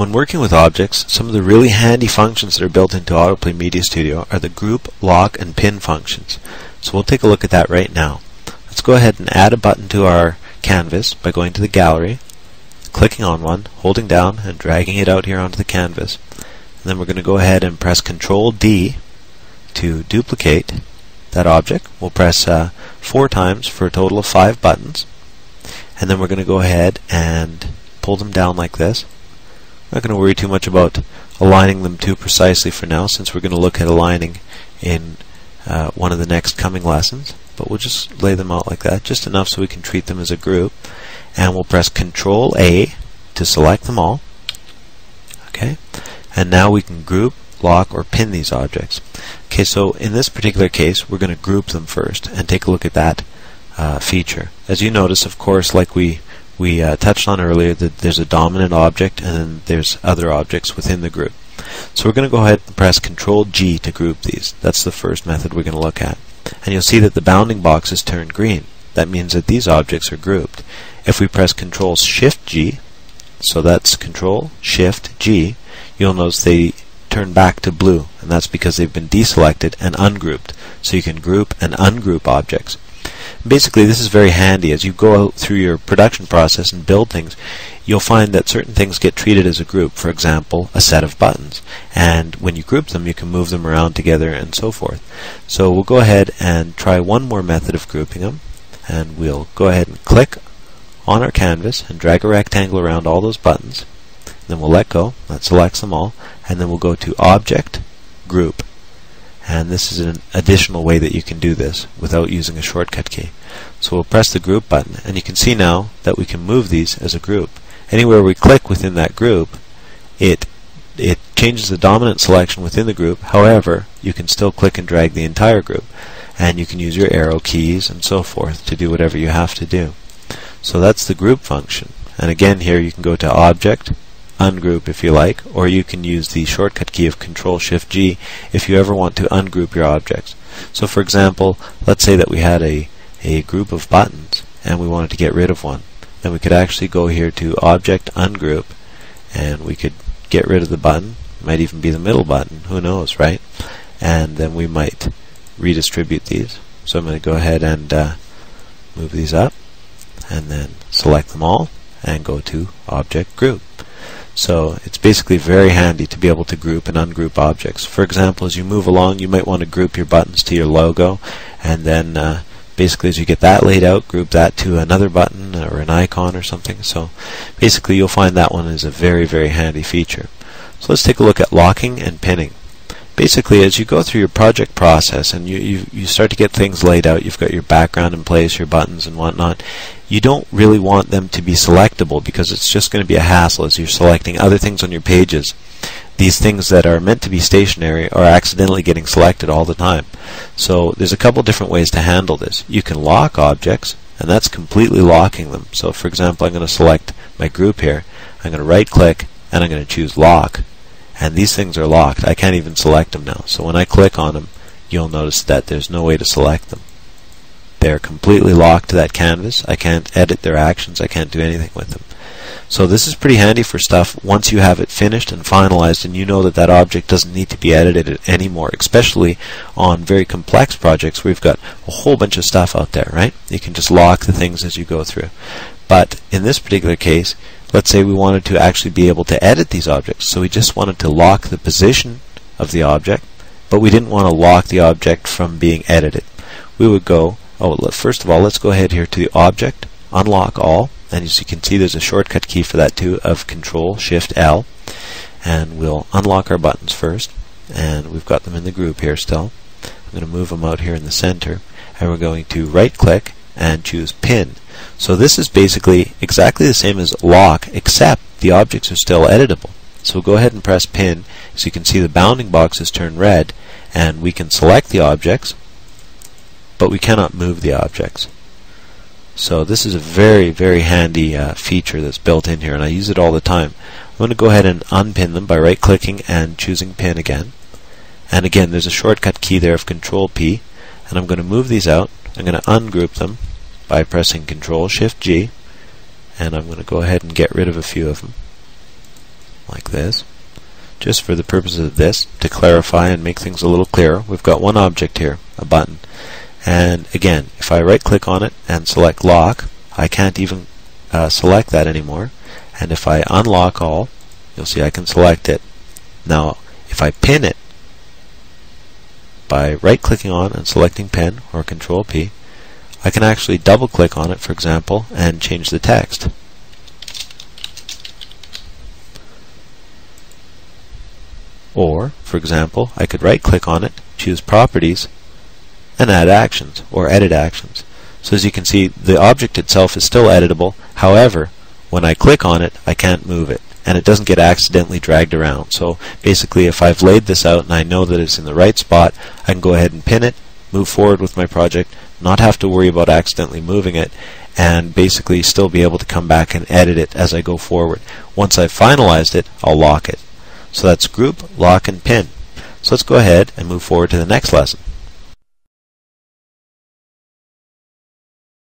When working with objects, some of the really handy functions that are built into Autoplay Media Studio are the group, lock, and pin functions. So we'll take a look at that right now. Let's go ahead and add a button to our canvas by going to the gallery, clicking on one, holding down, and dragging it out here onto the canvas. And then we're going to go ahead and press Control D to duplicate that object. We'll press 4 times for a total of 5 buttons. And then we're going to go ahead and pull them down like this. I'm not going to worry too much about aligning them too precisely for now, since we're going to look at aligning in one of the next coming lessons. But we'll just lay them out like that, just enough so we can treat them as a group. And we'll press Control A to select them all. Okay, and now we can group, lock, or pin these objects. Okay, so in this particular case, we're going to group them first and take a look at that feature. As you notice, of course, like we touched on earlier, that there's a dominant object and then there's other objects within the group. So we're going to go ahead and press Control G to group these. That's the first method we're going to look at. And you'll see that the bounding box is turned green. That means that these objects are grouped. If we press Control Shift G, so that's Control Shift G, you'll notice they turn back to blue, and that's because they've been deselected and ungrouped. So you can group and ungroup objects. Basically, this is very handy. As you go out through your production process and build things, you'll find that certain things get treated as a group. For example, a set of buttons. And when you group them, you can move them around together and so forth. So we'll go ahead and try one more method of grouping them. And we'll go ahead and click on our canvas and drag a rectangle around all those buttons. Then we'll let go. That selects them all. And then we'll go to Object, Group. And this is an additional way that you can do this without using a shortcut key. So we'll press the group button, and you can see now that we can move these as a group. Anywhere we click within that group, it changes the dominant selection within the group. However, you can still click and drag the entire group, and you can use your arrow keys and so forth to do whatever you have to do. So that's the group function. And again, here you can go to Object, Ungroup if you like, or you can use the shortcut key of Control Shift G if you ever want to ungroup your objects. So for example, let's say that we had a group of buttons and we wanted to get rid of one. Then we could actually go here to Object, Ungroup, and we could get rid of the button. It might even be the middle button, who knows, right? And then we might redistribute these. So I'm going to go ahead and move these up and then select them all and go to Object, Group. So it's basically very handy to be able to group and ungroup objects. For example, as you move along, you might want to group your buttons to your logo, and then basically as you get that laid out, group that to another button or an icon or something. So basically you'll find that one is a very, very handy feature. So let's take a look at locking and pinning. Basically, as you go through your project process and you start to get things laid out, you've got your background in place, your buttons and whatnot, you don't really want them to be selectable because it's just going to be a hassle as you're selecting other things on your pages. These things that are meant to be stationary are accidentally getting selected all the time. So there's a couple different ways to handle this. You can lock objects, and that's completely locking them. So for example, I'm going to select my group here, I'm going to right click, and I'm going to choose Lock. And these things are locked. I can't even select them now. So when I click on them, you'll notice that there's no way to select them. They're completely locked to that canvas. I can't edit their actions. I can't do anything with them. So this is pretty handy for stuff once you have it finished and finalized and you know that that object doesn't need to be edited anymore, especially on very complex projects where we've got a whole bunch of stuff out there, right? You can just lock the things as you go through. But in this particular case, let's say we wanted to actually be able to edit these objects. So we just wanted to lock the position of the object, but we didn't want to lock the object from being edited. We would go, first of all, let's go ahead here to the Object, Unlock All, and as you can see there's a shortcut key for that too of Control Shift L, and we'll unlock our buttons first, and we've got them in the group here still. I'm going to move them out here in the center, and we're going to right click and choose Pin. So this is basically exactly the same as lock, except the objects are still editable. So we'll go ahead and press Pin. So you can see the bounding box is turned red, and we can select the objects, but we cannot move the objects. So this is a very, very handy feature that's built in here, and I use it all the time. I'm going to go ahead and unpin them by right-clicking and choosing Pin again. And again, there's a shortcut key there of Control P, and I'm going to move these out. I'm going to ungroup them by pressing Control Shift G, and I'm going to go ahead and get rid of a few of them like this. Just for the purposes of this, to clarify and make things a little clearer, we've got one object here, a button. And again, if I right click on it and select lock, I can't even select that anymore. And if I unlock all, you'll see I can select it. Now if I pin it by right clicking on and selecting pin, or Control P, I can actually double click on it, for example, and change the text. Or, for example, I could right click on it, choose Properties, and add actions, or edit actions. So as you can see, the object itself is still editable. However, when I click on it, I can't move it, and it doesn't get accidentally dragged around. So basically, if I've laid this out and I know that it's in the right spot, I can go ahead and pin it, move forward with my project, not have to worry about accidentally moving it, and basically still be able to come back and edit it as I go forward. Once I've finalized it, I'll lock it. So that's group, lock, and pin. So let's go ahead and move forward to the next lesson.